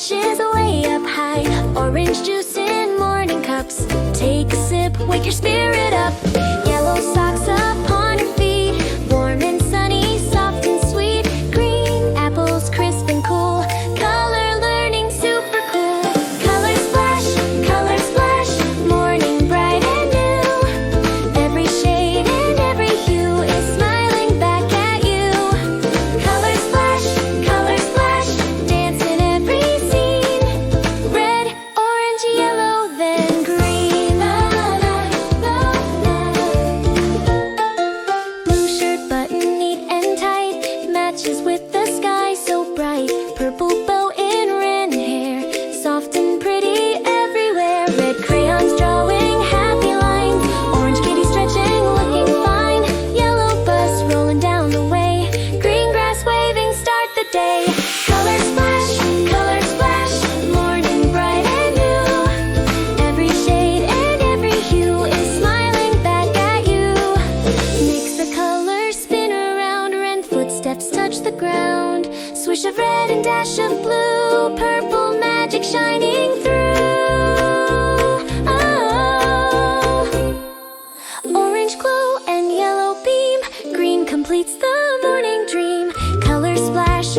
matches way up high. Orange juice in morning cups. Take a sip, wake your spirit up. Yellow socks upon your feet. Warm and sunny, soft and sweet. Green apples, crisp and cool. Color learning, super cool. Colors flash, morning bright and new. Every shade and every hue is smiling back at you. Colors flash, dance in every scene. Red, orange, yellow, then green. Blue shirt button neat and tight, matches with the sky so bright. Purple bow in wren hair, soft and pretty everywhere. Red crayons drawing happy lines. Orange kitty stretching, looking fine. Yellow bus rolling down the way. Green grass waving, start the day. Colors flash, morning bright and new. Every shade and every hue is smiling back at you. Makes the colors spin around. Wren footsteps touch the ground. Swish of red and dash of blue. Purple magic shining through. Orange glow and yellow beam. Green completes the morning dream. Colors splash,